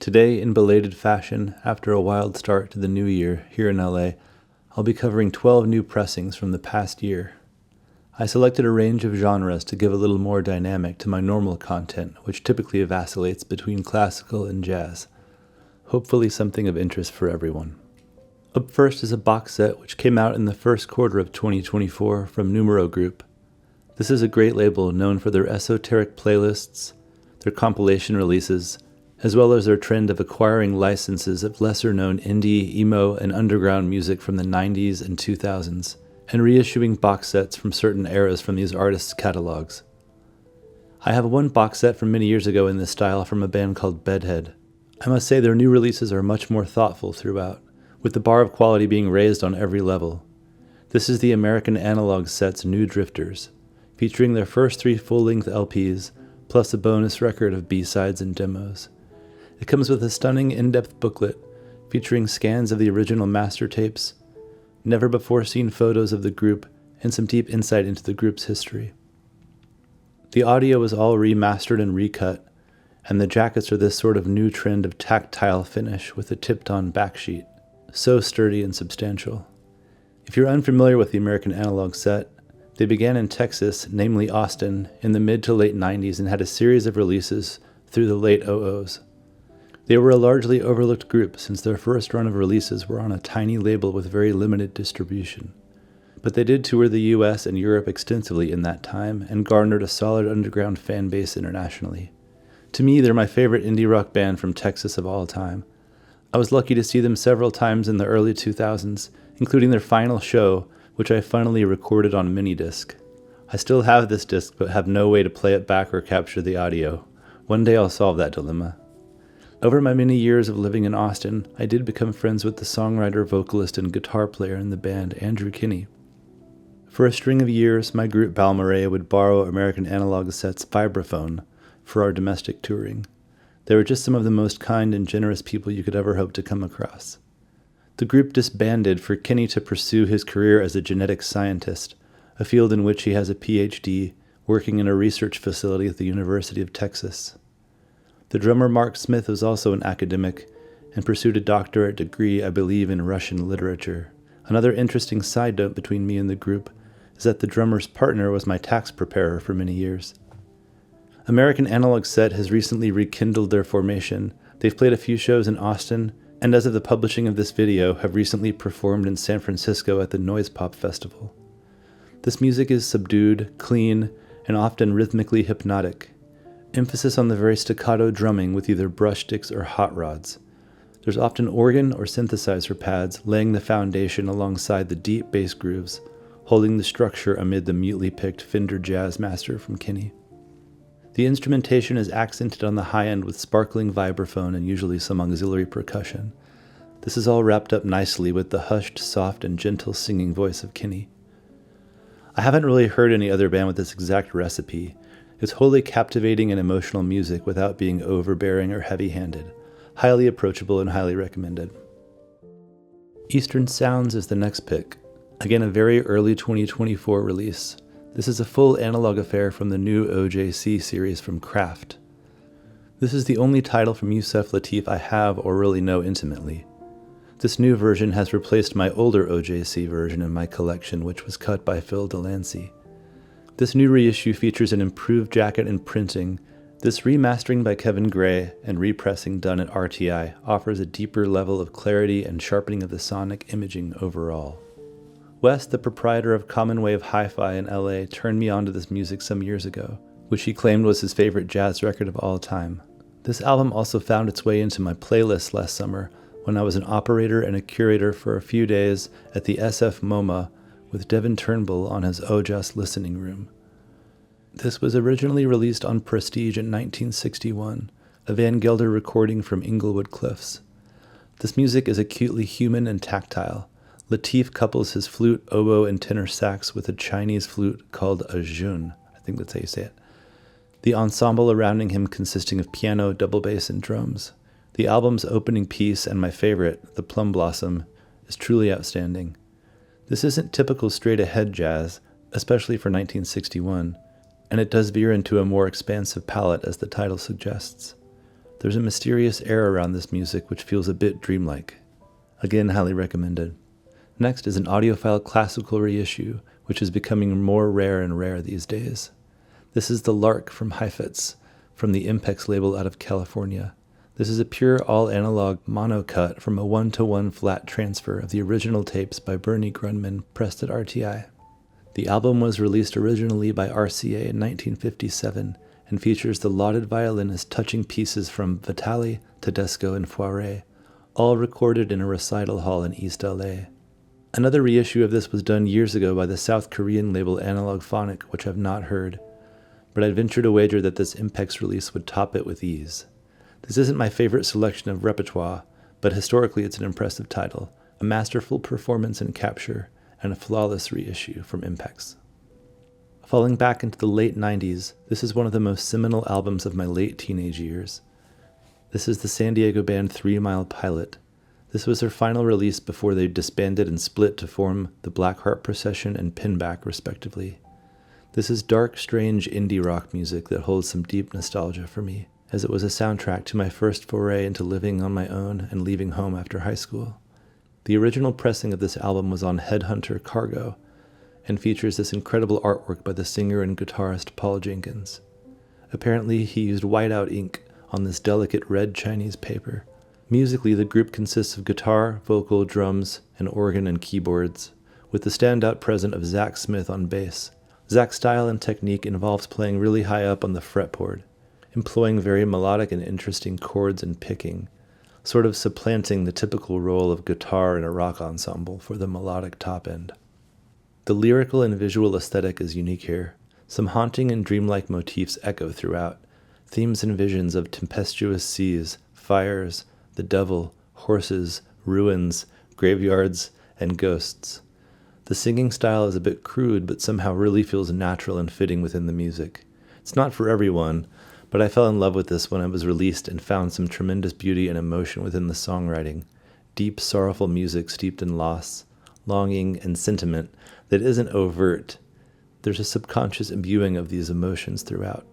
Today, in belated fashion, after a wild start to the new year here in LA, I'll be covering 12 new pressings from the past year. I selected a range of genres to give a little more dynamic to my normal content, which typically vacillates between classical and jazz. Hopefully something of interest for everyone. Up first is a box set which came out in the first quarter of 2024 from Numero Group. This is a great label known for their esoteric playlists, their compilation releases, as well as their trend of acquiring licenses of lesser-known indie, emo, and underground music from the 90s and 2000s, and reissuing box sets from certain eras from these artists' catalogs. I have one box set from many years ago in this style from a band called Bedhead. I must say their new releases are much more thoughtful throughout, with the bar of quality being raised on every level. This is the American Analogue set's New Drifters, featuring their first 3 full-length LPs, plus a bonus record of B-sides and demos. It comes with a stunning in-depth booklet featuring scans of the original master tapes, never-before-seen photos of the group, and some deep insight into the group's history. The audio was all remastered and recut, and the jackets are this sort of new trend of tactile finish with a tipped-on backsheet, so sturdy and substantial. If you're unfamiliar with the American Analogue set, they began in Texas, namely Austin, in the mid to late 90s and had a series of releases through the late 00s. They were a largely overlooked group since their first run of releases were on a tiny label with very limited distribution. But they did tour the US and Europe extensively in that time and garnered a solid underground fan base internationally. To me, they're my favorite indie rock band from Texas of all time. I was lucky to see them several times in the early 2000s, including their final show, which I finally recorded on minidisc. I still have this disc but have no way to play it back or capture the audio. One day I'll solve that dilemma. Over my many years of living in Austin, I did become friends with the songwriter, vocalist, and guitar player in the band, Andrew Kinney. For a string of years, my group Balmorhea would borrow American Analogue set's vibraphone for our domestic touring. They were just some of the most kind and generous people you could ever hope to come across. The group disbanded for Kinney to pursue his career as a genetics scientist, a field in which he has a PhD, working in a research facility at the University of Texas. The drummer Mark Smith was also an academic and pursued a doctorate degree, I believe, in Russian literature. Another interesting side note between me and the group is that the drummer's partner was my tax preparer for many years. American Analogue set has recently rekindled their formation. They've played a few shows in Austin, and as of the publishing of this video, have recently performed in San Francisco at the Noise Pop Festival. This music is subdued, clean, and often rhythmically hypnotic. Emphasis on the very staccato drumming with either brush sticks or hot rods. There's often organ or synthesizer pads laying the foundation alongside the deep bass grooves, holding the structure amid the mutely picked Fender Jazz Master from Kinney. The instrumentation is accented on the high end with sparkling vibraphone and usually some auxiliary percussion. This is all wrapped up nicely with the hushed, soft, and gentle singing voice of Kinney. I haven't really heard any other band with this exact recipe. It's wholly captivating and emotional music without being overbearing or heavy-handed. Highly approachable and highly recommended. Eastern Sounds is the next pick. Again, a very early 2024 release. This is a full analog affair from the new OJC series from Kraft. This is the only title from Yusef Lateef I have or really know intimately. This new version has replaced my older OJC version in my collection, which was cut by Phil Delancey. This new reissue features an improved jacket and printing. This remastering by Kevin Gray and repressing done at RTI offers a deeper level of clarity and sharpening of the sonic imaging overall. Wes, the proprietor of Common Wave Hi-Fi in LA, turned me onto this music some years ago, which he claimed was his favorite jazz record of all time. This album also found its way into my playlist last summer when I was an operator and a curator for a few days at the SF MoMA with Devin Turnbull on his Ojas listening room. This was originally released on Prestige in 1961, a Van Gelder recording from Inglewood Cliffs. This music is acutely human and tactile. Lateef couples his flute, oboe, and tenor sax with a Chinese flute called a jun. I think that's how you say it. The ensemble surrounding him consisting of piano, double bass, and drums. The album's opening piece, and my favorite, The Plum Blossom, is truly outstanding. This isn't typical straight-ahead jazz, especially for 1961, and it does veer into a more expansive palette as the title suggests. There's a mysterious air around this music which feels a bit dreamlike. Again, highly recommended. Next is an audiophile classical reissue, which is becoming more rare and rare these days. This is the Lark from Heifetz, from the Impex label out of California. This is a pure all-analog mono cut from a 1-to-1 flat transfer of the original tapes by Bernie Grundman, pressed at RTI. The album was released originally by RCA in 1957 and features the lauded violinist touching pieces from Vitali, Tedesco, and Foire, all recorded in a recital hall in East LA. Another reissue of this was done years ago by the South Korean label Analogue Phonic, which I've not heard, but I'd venture to wager that this Impex release would top it with ease. This isn't my favorite selection of repertoire, but historically it's an impressive title, a masterful performance and capture, and a flawless reissue from Impex. Falling back into the late 90s, this is one of the most seminal albums of my late teenage years. This is the San Diego band 3 Mile Pilot. This was their final release before they disbanded and split to form the Blackheart Procession and Pinback, respectively. This is dark, strange indie rock music that holds some deep nostalgia for me, as it was a soundtrack to my first foray into living on my own and leaving home after high school. The original pressing of this album was on Headhunter Cargo, and features this incredible artwork by the singer and guitarist Paul Jenkins. Apparently, he used whiteout ink on this delicate red Chinese paper. Musically, the group consists of guitar, vocal, drums, and organ and keyboards, with the standout presence of Zach Smith on bass. Zach's style and technique involves playing really high up on the fretboard, employing very melodic and interesting chords and picking, sort of supplanting the typical role of guitar in a rock ensemble for the melodic top end. The lyrical and visual aesthetic is unique here. Some haunting and dreamlike motifs echo throughout, themes and visions of tempestuous seas, fires, the devil, horses, ruins, graveyards, and ghosts. The singing style is a bit crude, but somehow really feels natural and fitting within the music. It's not for everyone, but I fell in love with this when it was released and found some tremendous beauty and emotion within the songwriting. Deep, sorrowful music steeped in loss, longing, and sentiment that isn't overt. There's a subconscious imbuing of these emotions throughout.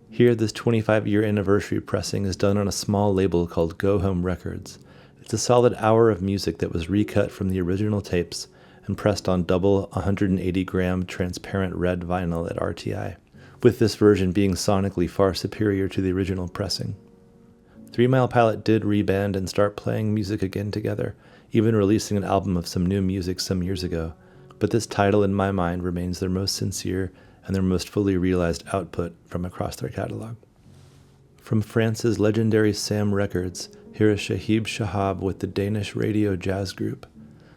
Here, this 25-year anniversary pressing is done on a small label called Go Home Records. It's a solid hour of music that was recut from the original tapes and pressed on double 180-gram transparent red vinyl at RTI, with this version being sonically far superior to the original pressing. 3 Mile Pilot did reband and start playing music again together, even releasing an album of some new music some years ago, but this title in my mind remains their most sincere and their most fully realized output from across their catalog. From France's legendary Sam Records, here is Shihab with the Danish radio jazz group.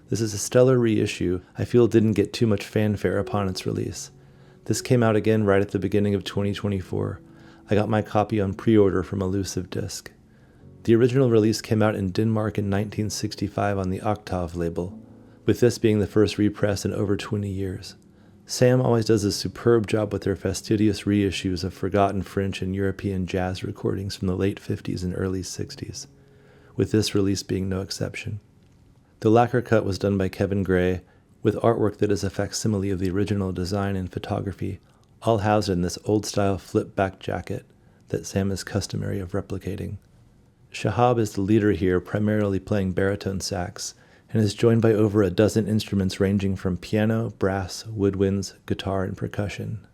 This is a stellar reissue I feel didn't get too much fanfare upon its release. This came out again right at the beginning of 2024. I got my copy on pre-order from Elusive Disc. The original release came out in Denmark in 1965 on the Octave label, with this being the first repress in over 20 years. Sam always does a superb job with their fastidious reissues of forgotten French and European jazz recordings from the late 50s and early 60s, with this release being no exception. The lacquer cut was done by Kevin Gray, with artwork that is a facsimile of the original design and photography, all housed in this old-style flip-back jacket that Sam is customary of replicating. Shihab is the leader here, primarily playing baritone sax, and is joined by over a dozen instruments ranging from piano, brass, woodwinds, guitar, and percussion.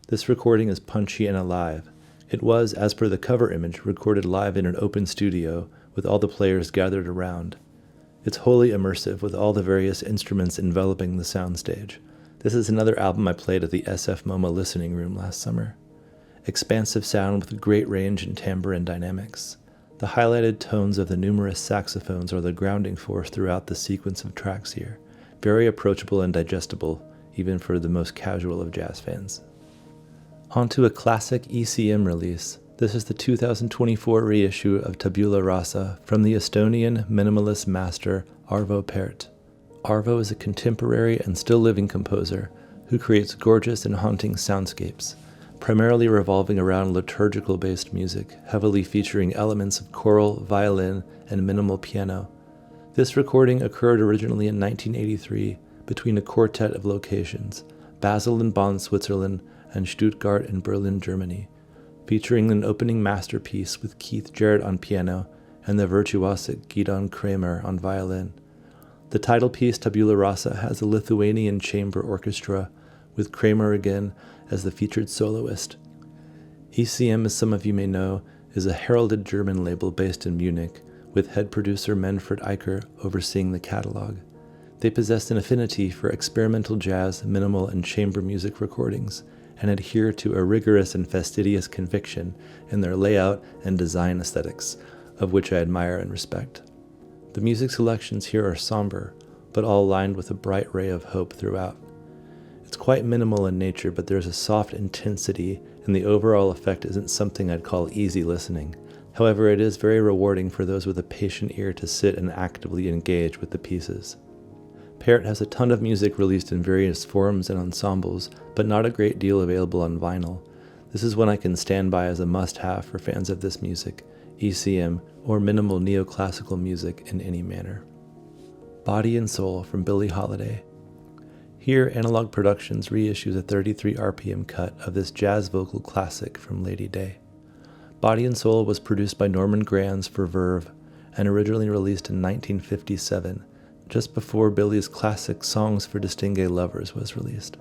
This recording is punchy and alive. It was, as per the cover image, recorded live in an open studio, with all the players gathered around. It's wholly immersive, with all the various instruments enveloping the soundstage. This is another album I played at the SF MoMA listening room last summer. Expansive sound with great range and timbre and dynamics. The highlighted tones of the numerous saxophones are the grounding force throughout the sequence of tracks here. Very approachable and digestible, even for the most casual of jazz fans. On to a classic ECM release. This is the 2024 reissue of Tabula Rasa from the Estonian minimalist master Arvo Pärt. Arvo is a contemporary and still living composer who creates gorgeous and haunting soundscapes, primarily revolving around liturgical-based music, heavily featuring elements of choral, violin, and minimal piano. This recording occurred originally in 1983 between a quartet of locations, Basel and Bonn, Switzerland, and Stuttgart and Berlin, Germany. featuring an opening masterpiece with Keith Jarrett on piano and the virtuosic Gidon Kramer on violin. The title piece, Tabula Rasa, has a Lithuanian chamber orchestra, with Kramer again as the featured soloist. ECM, as some of you may know, is a heralded German label based in Munich, with head producer Manfred Eicher overseeing the catalog. They possess an affinity for experimental jazz, minimal, and chamber music recordings, and adhere to a rigorous and fastidious conviction in their layout and design aesthetics, of which I admire and respect. The music selections here are somber, but all lined with a bright ray of hope throughout. It's quite minimal in nature, but there's a soft intensity, and the overall effect isn't something I'd call easy listening. However, it is very rewarding for those with a patient ear to sit and actively engage with the pieces. Pärt has a ton of music released in various forms and ensembles, but not a great deal available on vinyl. This is one I can stand by as a must-have for fans of this music, ECM, or minimal neoclassical music in any manner. Body and Soul from Billie Holiday. Here, Analogue Productions reissues a 33 RPM cut of this jazz vocal classic from Lady Day. Body and Soul was produced by Norman Granz for Verve and originally released in 1957, just before Billie's classic Songs for Distingué Lovers was released.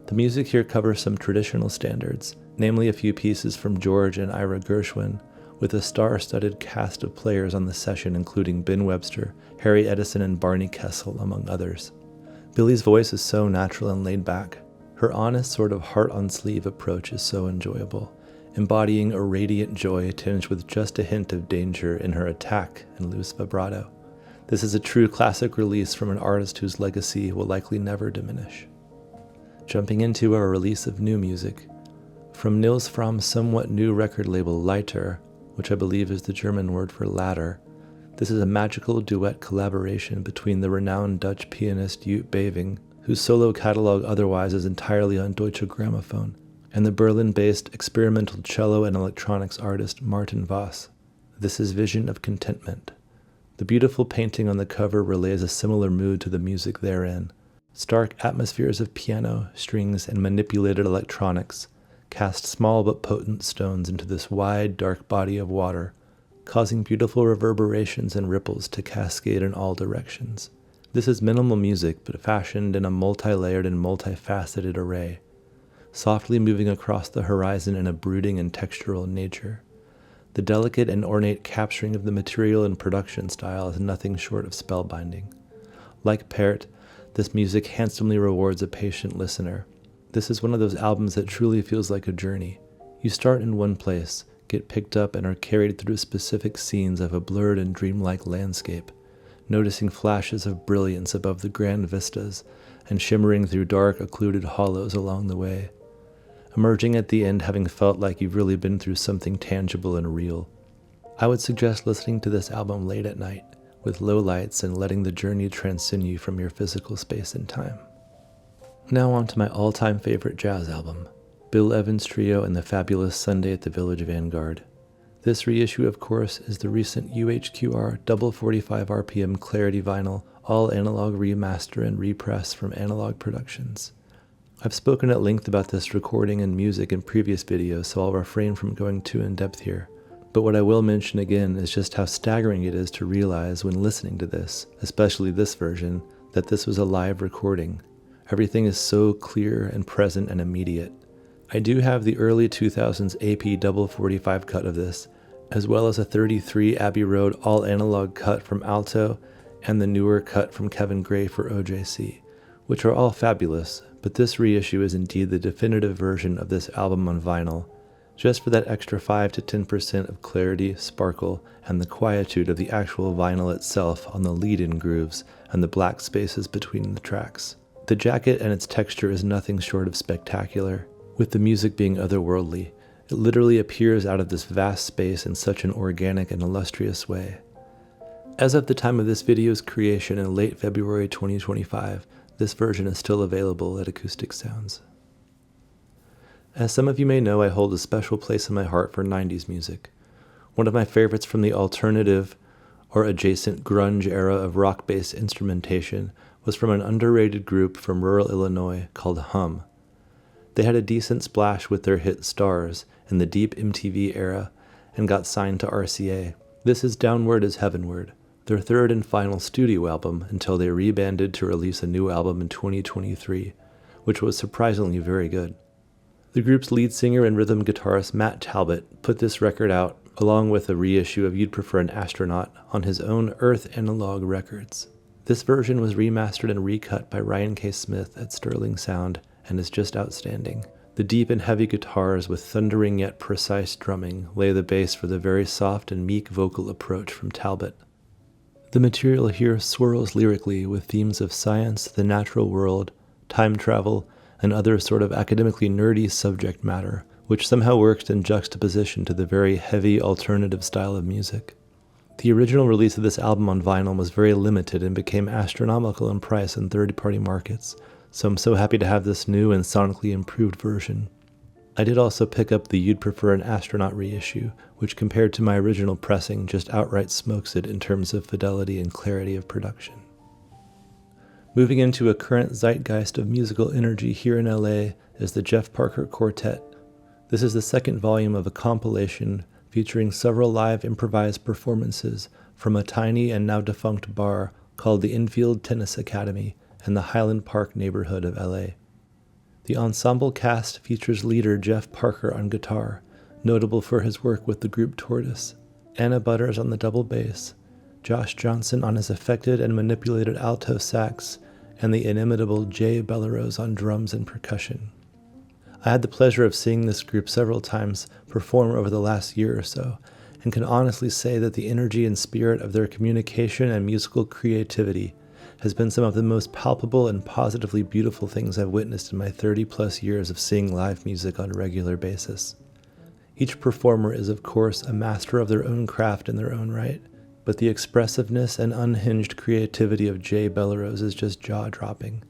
The music here covers some traditional standards, namely a few pieces from George and Ira Gershwin, with a star-studded cast of players on the session including Ben Webster, Harry Edison, and Barney Kessel, among others. Billie's voice is so natural and laid back. Her honest, sort of heart-on-sleeve approach is so enjoyable, embodying a radiant joy tinged with just a hint of danger in her attack and loose vibrato. This is a true classic release from an artist whose legacy will likely never diminish. Jumping into our release of new music, from Nils Fromm's somewhat new record label Leiter, which I believe is the German word for ladder, this is a magical duet collaboration between the renowned Dutch pianist Joep Beving, whose solo catalog otherwise is entirely on Deutsche Grammophon, and the Berlin-based experimental cello and electronics artist Maarten Vos. This is Vision of Contentment. The beautiful painting on the cover relays a similar mood to the music therein. Stark atmospheres of piano, strings, and manipulated electronics cast small but potent stones into this wide, dark body of water, causing beautiful reverberations and ripples to cascade in all directions. This is minimal music, but fashioned in a multi-layered and multifaceted array, softly moving across the horizon in a brooding and textural nature. The delicate and ornate capturing of the material and production style is nothing short of spellbinding. Like Pärt, this music handsomely rewards a patient listener. This is one of those albums that truly feels like a journey. You start in one place, get picked up, and are carried through specific scenes of a blurred and dreamlike landscape, noticing flashes of brilliance above the grand vistas and shimmering through dark, occluded hollows along the way, emerging at the end having felt like you've really been through something tangible and real. I would suggest listening to this album late at night, with low lights, and letting the journey transcend you from your physical space and time. Now on to my all-time favorite jazz album, Bill Evans Trio and the fabulous Sunday at the Village Vanguard. This reissue, of course, is the recent UHQR double 45 RPM Clarity vinyl, all analog remaster and repress from Analogue Productions. I've spoken at length about this recording and music in previous videos, so I'll refrain from going too in-depth here. But what I will mention again is just how staggering it is to realize when listening to this, especially this version, that this was a live recording. Everything is so clear and present and immediate. I do have the early 2000s AP double 45 cut of this, as well as a 33 Abbey Road all analog cut from Alto and the newer cut from Kevin Gray for OJC, which are all fabulous, but this reissue is indeed the definitive version of this album on vinyl, just for that extra 5 to 10% of clarity, sparkle, and the quietude of the actual vinyl itself on the lead-in grooves and the black spaces between the tracks. The jacket and its texture is nothing short of spectacular, with the music being otherworldly. It literally appears out of this vast space in such an organic and illustrious way. As of the time of this video's creation in late February 2025, this version is still available at Acoustic Sounds. As some of you may know, I hold a special place in my heart for 90s music. One of my favorites from the alternative or adjacent grunge era of rock-based instrumentation was from an underrated group from rural Illinois called Hum. They had a decent splash with their hit Stars, in the deep MTV era and got signed to RCA. This is Downward is Heavenward, their third and final studio album until they rebanded to release a new album in 2023, which was surprisingly very good. The group's lead singer and rhythm guitarist Matt Talbot put this record out along with a reissue of You'd Prefer an Astronaut on his own Earth Analogue Records. This version was remastered and recut by Ryan K. Smith at Sterling Sound and is just outstanding. The deep and heavy guitars with thundering yet precise drumming lay the base for the very soft and meek vocal approach from Talbot. The material here swirls lyrically with themes of science, the natural world, time travel, and other sort of academically nerdy subject matter, which somehow works in juxtaposition to the very heavy alternative style of music. The original release of this album on vinyl was very limited and became astronomical in price in third-party markets, so I'm so happy to have this new and sonically improved version. I did also pick up the You'd Prefer an Astronaut reissue, which compared to my original pressing just outright smokes it in terms of fidelity and clarity of production. Moving into a current zeitgeist of musical energy here in LA is the Jeff Parker Quartet. This is the second volume of a compilation featuring several live improvised performances from a tiny and now defunct bar called the Infield Tennis Academy in the Highland Park neighborhood of LA. The ensemble cast features leader Jeff Parker on guitar, notable for his work with the group Tortoise, Anna Butters on the double bass, Josh Johnson on his affected and manipulated alto sax, and the inimitable Jay Bellerose on drums and percussion. I had the pleasure of seeing this group several times perform over the last year or so, and can honestly say that the energy and spirit of their communication and musical creativity has been some of the most palpable and positively beautiful things I've witnessed in my 30-plus years of seeing live music on a regular basis. Each performer is, of course, a master of their own craft in their own right, but the expressiveness and unhinged creativity of Jay Bellerose is just jaw-dropping.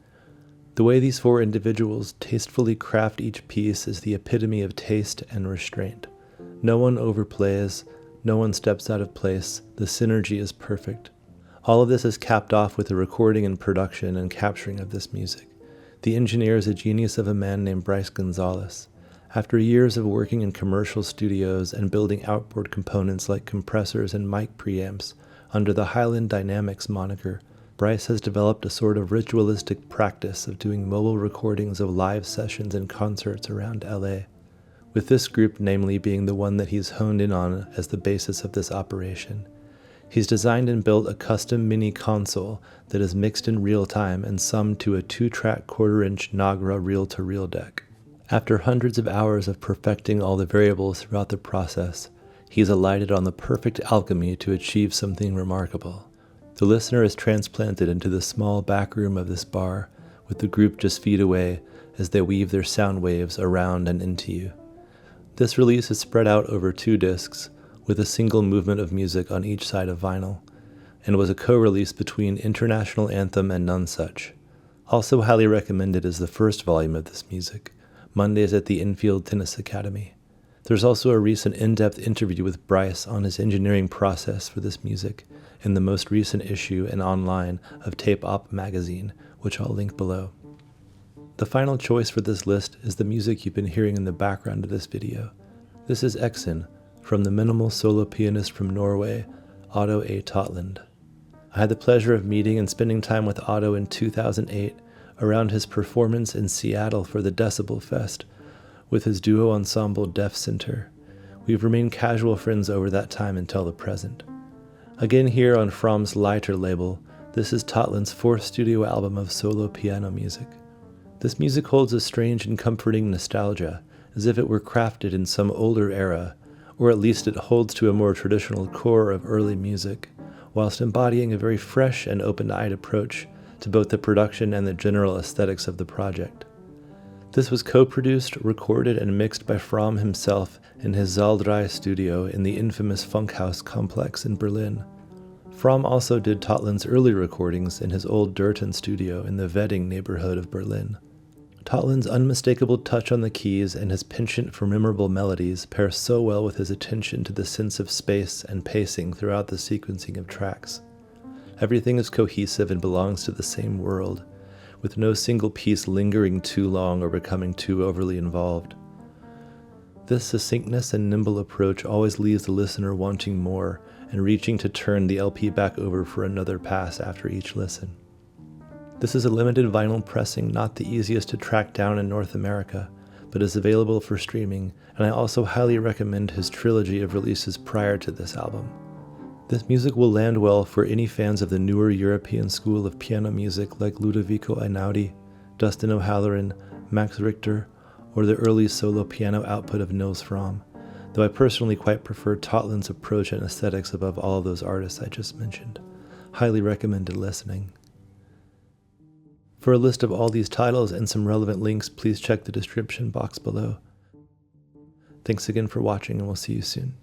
The way these four individuals tastefully craft each piece is the epitome of taste and restraint. No one overplays, no one steps out of place, the synergy is perfect. All of this is capped off with the recording and production and capturing of this music. The engineer is a genius of a man named Bryce Gonzalez. After years of working in commercial studios and building outboard components like compressors and mic preamps under the Highland Dynamics moniker, Bryce has developed a sort of ritualistic practice of doing mobile recordings of live sessions and concerts around LA, with this group namely being the one that he's honed in on as the basis of this operation. He's designed and built a custom mini console that is mixed in real time and summed to a 2-track 1/4-inch Nagra reel-to-reel deck. After hundreds of hours of perfecting all the variables throughout the process, he's alighted on the perfect alchemy to achieve something remarkable. The listener is transplanted into the small back room of this bar, with the group just feet away as they weave their sound waves around and into you. This release is spread out over 2 discs, with a single movement of music on each side of vinyl, and was a co-release between International Anthem and Nonesuch. Also highly recommended is the first volume of this music, Mondays at the Infield Tennis Academy. There's also a recent in-depth interview with Bryce on his engineering process for this music in the most recent issue and online of Tape Op magazine, which I'll link below. The final choice for this list is the music you've been hearing in the background of this video. This is Exin, from the minimal solo pianist from Norway, Otto A. Totland. I had the pleasure of meeting and spending time with Otto in 2008 around his performance in Seattle for the Decibel Fest with his duo ensemble Def Center. We've remained casual friends over that time until the present. Again here on Fromm's Leiter label, this is Totland's 4th studio album of solo piano music. This music holds a strange and comforting nostalgia, as if it were crafted in some older era, or at least it holds to a more traditional core of early music, whilst embodying a very fresh and open-eyed approach to both the production and the general aesthetics of the project. This was co-produced, recorded, and mixed by Fromm himself in his Saal 3 studio in the infamous Funkhaus complex in Berlin. Fromm also did Totland's early recordings in his old Durton studio in the Beving neighborhood of Berlin. Totland's unmistakable touch on the keys and his penchant for memorable melodies pair so well with his attention to the sense of space and pacing throughout the sequencing of tracks. Everything is cohesive and belongs to the same world, with no single piece lingering too long or becoming too overly involved. This succinctness and nimble approach always leaves the listener wanting more and reaching to turn the LP back over for another pass after each listen. This is a limited vinyl pressing, not the easiest to track down in North America, but is available for streaming, and I also highly recommend his trilogy of releases prior to this album. This music will land well for any fans of the newer European school of piano music like Ludovico Einaudi, Dustin O'Halloran, Max Richter, or the early solo piano output of Nils Fromm, though I personally quite prefer Totland's approach and aesthetics above all of those artists I just mentioned. Highly recommended listening. For a list of all these titles and some relevant links, please check the description box below. Thanks again for watching, and we'll see you soon.